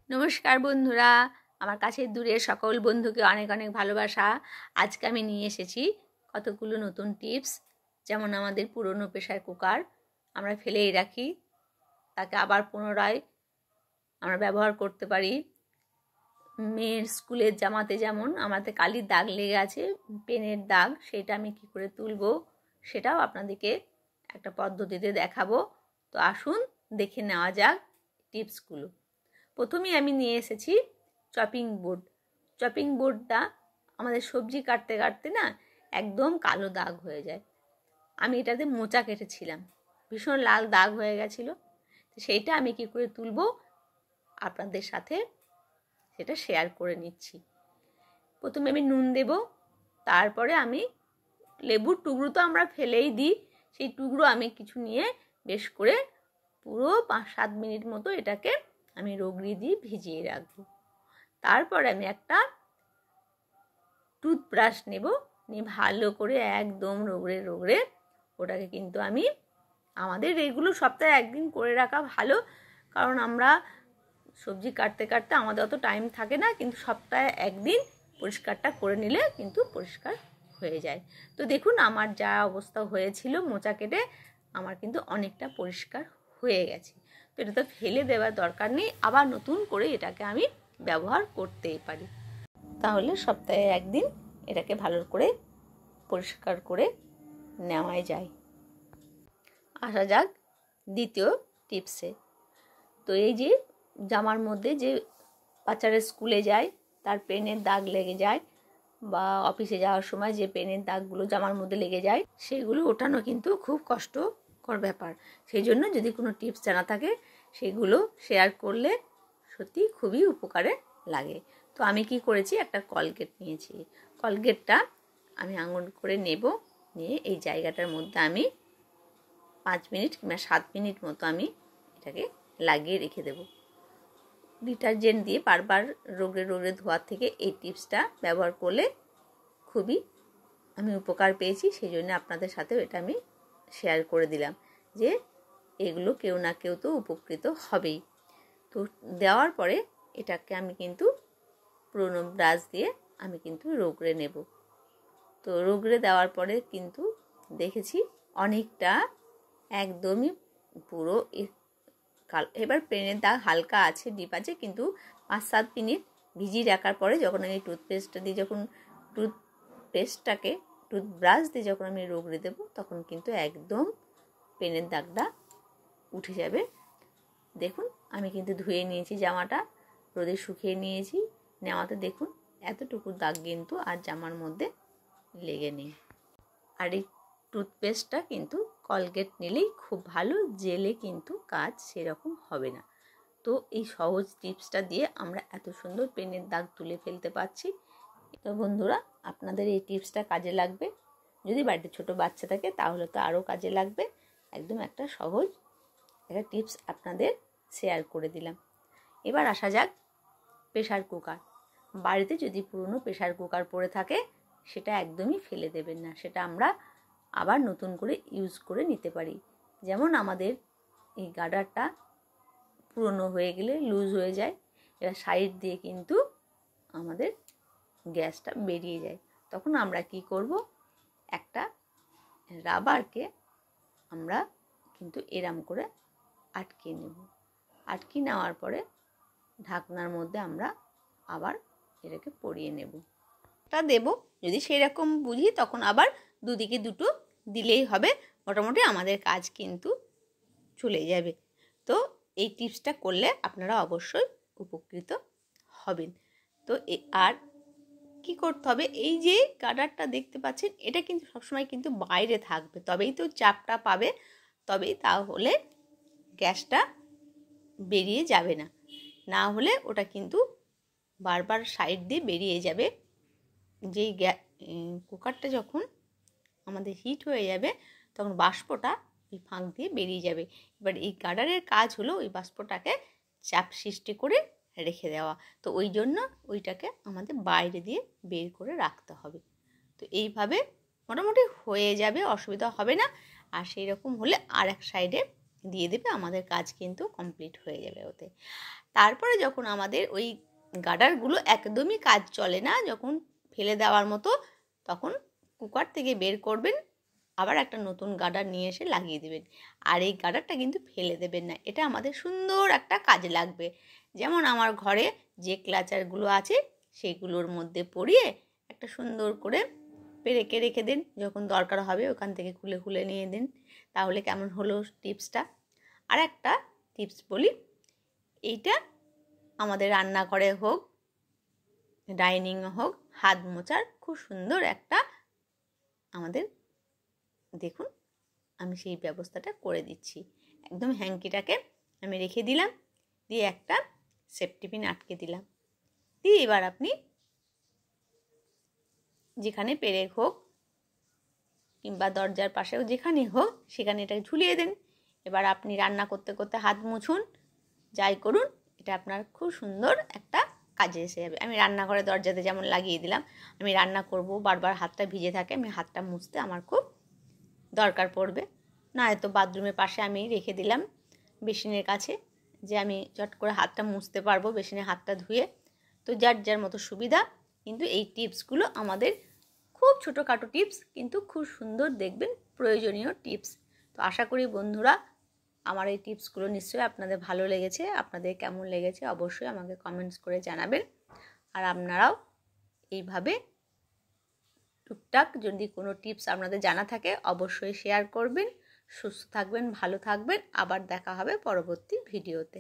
নমস্কার বন্ধুরা, আমার কাছের দূরের সকল বন্ধুকে অনেক অনেক ভালোবাসা। আজকে আমি নিয়ে এসেছি কতগুলো নতুন টিপস। যেমন আমাদের পুরনো প্রেসার কুকার আমরা ফেলেই রাখি, তাকে আবার পুনরায় আমরা ব্যবহার করতে পারি। মেয়ের স্কুলের জামাতে যেমন আমাদের কালির দাগ লেগে আছে, পেনের দাগ, সেটা আমি কি করে তুলবো সেটাও আপনাদেরকে একটা পদ্ধতিতে দেখাবো। তো আসুন দেখে নেওয়া যাক টিপসগুলো। প্রথমেই আমি নিয়ে এসেছি চপিং বোর্ড। চপিং বোর্ডটা আমাদের সবজি কাটতে কাটতে না একদম কালো দাগ হয়ে যায়। আমি এটাতে মোচা কেটেছিলাম, ভীষণ লাল দাগ হয়ে গেছিলো। সেইটা আমি কি করে তুলবো আপনাদের সাথে সেটা শেয়ার করে নিচ্ছি। প্রথমে আমি নুন দেব, তারপরে আমি লেবুর টুকরো তো আমরা ফেলেই দিই, সেই টুকরো আমি কিছু নিয়ে বেশ করে পুরো 5-7 মিনিট মতো এটাকে আমি রগড়ি দিয়ে ভিজিয়ে রাখবো। তারপর আমি একটা টুথব্রাশ নেব, নিয়ে ভালো করে একদম রগড়ে রগড়ে ওটাকে কিন্তু আমি আমাদের এগুলো সপ্তাহে একদিন করে রাখা ভালো, কারণ আমরা সবজি কাটতে কাটতে আমাদের অত টাইম থাকে না, কিন্তু সপ্তাহে একদিন পরিষ্কারটা করে নিলে কিন্তু পরিষ্কার হয়ে যায়। তো দেখুন আমার যা অবস্থা হয়েছিল মোচা কেটে, আমার কিন্তু অনেকটা পরিষ্কার হয়ে গেছে। তো এটা তো ফেলে দেওয়ার দরকার নেই, আবার নতুন করে এটাকে আমি ব্যবহার করতেই পারি। তাহলে সপ্তাহে একদিন এটাকে ভালো করে পরিষ্কার করে নেওয়াই যায়। আসা যাক দ্বিতীয় টিপসে। তো এই যে জামার মধ্যে যে বাচ্চারা স্কুলে যায় তার পেনের দাগ লেগে যায়, বা অফিসে যাওয়ার সময় যে পেনের দাগগুলো জামার মধ্যে লেগে যায়, সেগুলো ওঠানো কিন্তু খুব কষ্টকর ব্যাপার। সেই জন্য যদি কোনো টিপস জানা থাকে সেগুলো শেয়ার করলে সত্যি খুবই উপকারে লাগে। তো আমি কি করেছি, একটা কলগেট নিয়েছি। কলগেটটা আমি আঙুল করে নেব, নিয়ে এই জায়গাটার মধ্যে আমি 5 মিনিট কিংবা 7 মিনিট মতো আমি এটাকে লাগিয়ে রেখে দেব। ডিটারজেন্ট দিয়ে বারবার রোগড়ে রোগড়ে ধোয়ার থেকে এই টিপসটা ব্যবহার করলে খুবই আমি উপকার পেয়েছি। সেই জন্য আপনাদের সাথেও এটা আমি শেয়ার করে দিলাম যে এগুলো কেউ না কেউ তো উপকৃত হবেই। তো দেওয়ার পরে এটাকে আমি কিন্তু পুরোনো ব্রাশ দিয়ে আমি কিন্তু রগড়ে নেব। তো রগড়ে দেওয়ার পরে কিন্তু দেখেছি অনেকটা একদমই পুরো এবার পেনের দাগ হালকা আছে, ডিপ আছে, কিন্তু 5-7 মিনিট ভিজিয়ে রাখার পরে যখন আমি টুথপেস্টটা দিয়ে টুথব্রাশ দিয়ে যখন আমি রগড়ে দেবো, তখন কিন্তু একদম পেনের দাগটা উঠে যাবে। দেখুন আমি কিন্তু ধুয়ে নিয়েছি জামাটা, রোদে শুকিয়ে নিয়েছি, নেওয়াতে দেখুন এতটুকু দাগ কিন্তু আর জামার মধ্যে লেগে নেই। আর এই টুথপেস্টটা কিন্তু কলগেট নিলেই খুব ভালো, জেলে কিন্তু কাজ সেরকম হবে না। তো এই সহজ টিপসটা দিয়ে আমরা এত সুন্দর পেনের দাগ তুলে ফেলতে পারছি। তো বন্ধুরা, আপনাদের এই টিপসটা কাজে লাগবে। যদি বাড়িতে ছোট বাচ্চা থাকে তাহলে তো আরও কাজে লাগবে। একদম একটা সহজ একটা টিপস আপনাদের শেয়ার করে দিলাম। এবার আসা যাক প্রেসার কুকার। বাড়িতে যদি পুরনো প্রেসার কুকার পড়ে থাকে সেটা একদমই ফেলে দেবেন না, সেটা আমরা আবার নতুন করে ইউজ করে নিতে পারি। যেমন আমাদের এই গার্ডারটা পুরনো হয়ে গেলে লুজ হয়ে যায়, এবার সাইড দিয়ে কিন্তু আমাদের গ্যাসটা বেরিয়ে যায়। তখন আমরা কি করব, একটা রাবারকে আমরা কিন্তু এরম করে আটকে নেব। আটকে নেওয়ার পরে ঢাকনার মধ্যে আমরা আবার এটাকে পরিয়ে নেব। তা দেব যদি সেরকম বুঝি, তখন আবার দুদিকে দুটো দিলেই হবে, মোটামুটি আমাদের কাজ কিন্তু চলে যাবে। তো এই টিপসটা করলে আপনারা অবশ্যই উপকৃত হবেন। তো আর কি করতে হবে, এই যে গার্ডারটা দেখতে পাচ্ছেন এটা কিন্তু সবসময় কিন্তু বাইরে থাকবে, তবেই তো চাপটা পাবে, তবেই তাহলে গ্যাসটা বেরিয়ে যাবে না, না হলে ওটা কিন্তু বারবার সাইড দিয়ে বেরিয়ে যাবে। যেই কুকারটা যখন আমাদের হিট হয়ে যাবে তখন বাষ্পটা ওই ফাঁক দিয়ে বেরিয়ে যাবে। এবার এই গার্ডারের কাজ হলো ওই বাষ্পটাকে চাপ সৃষ্টি করে রেখে দেওয়া। তো ওই জন্য ওইটাকে আমাদের বাইরে দিয়ে বের করে রাখতে হবে। তো এইভাবে মোটামুটি হয়ে যাবে, অসুবিধা হবে না। আর সেই রকম হলে আর এক সাইডে দিয়ে দেবে, আমাদের কাজ কিন্তু কমপ্লিট হয়ে যাবে ওতে। তারপরে যখন আমাদের ওই গার্ডারগুলো একদমই কাজ চলে না, যখন ফেলে দেওয়ার মতো, তখন কুকার থেকে বের করবেন, আবার একটা নতুন গার্ডার নিয়ে এসে লাগিয়ে দেবেন। আর এই গার্ডারটা কিন্তু ফেলে দেবেন না, এটা আমাদের সুন্দর একটা কাজে লাগবে। যেমন আমার ঘরে যে ক্লাচারগুলো আছে সেইগুলোর মধ্যে পরিয়ে একটা সুন্দর করে পেরেকে রেখে দিন, যখন দরকার হবে ওখান থেকে খুলে খুলে নিয়ে দিন। তাহলে কেমন হলো টিপসটা? আর একটা টিপস বলি, এইটা আমাদের রান্নাঘরে হোক, ডাইনিংয়ে হোক, হাত মোছার খুব সুন্দর একটা আমাদের, দেখুন আমি সেই ব্যবস্থাটা করে দিচ্ছি। একদম হ্যাঙ্কিটাকে আমি রেখে দিলাম, দিয়ে একটা সেফটি পিন আটকে দিলাম, দিয়ে এবার আপনি যেখানে পেরেক হোক কিংবা দরজার পাশেও যেখানেই হোক সেখানে এটা ঝুলিয়ে দেন। এবার আপনি রান্না করতে করতে হাত মুছুন, যাই করুন, এটা আপনার খুব সুন্দর একটা কাজে এসে যাবে। আমি রান্নাঘরে দরজাতে যেমন লাগিয়ে দিলাম, আমি রান্না করব, বারবার হাতটা ভিজে থাকে, আমি হাতটা মুছতে আমার খুব দরকার পড়বে না, হয়তো বাথরুমের পাশে আমি রেখে দিলাম বেসিনের কাছে, যে আমি চট করে হাতটা মুছতে পারবো বেসিনে হাতটা ধুয়ে। তো যার যার মতো সুবিধা, কিন্তু এই টিপসগুলো আমাদের খুব ছোটোখাটো টিপস, কিন্তু খুব সুন্দর, দেখবেন প্রয়োজনীয় টিপস। তো আশা করি বন্ধুরা আমার এই টিপসগুলো নিশ্চয়ই আপনাদের ভালো লেগেছে। আপনাদের কেমন লেগেছে অবশ্যই আমাকে কমেন্টস করে জানাবেন। আর আপনারাও এইভাবে টুকটাক যদি কোনো টিপস আপনাদের জানা থাকে অবশ্যই শেয়ার করবেন। সুস্থ থাকবেন, ভালো থাকবেন, আবার দেখা হবে পরবর্তী ভিডিওতে।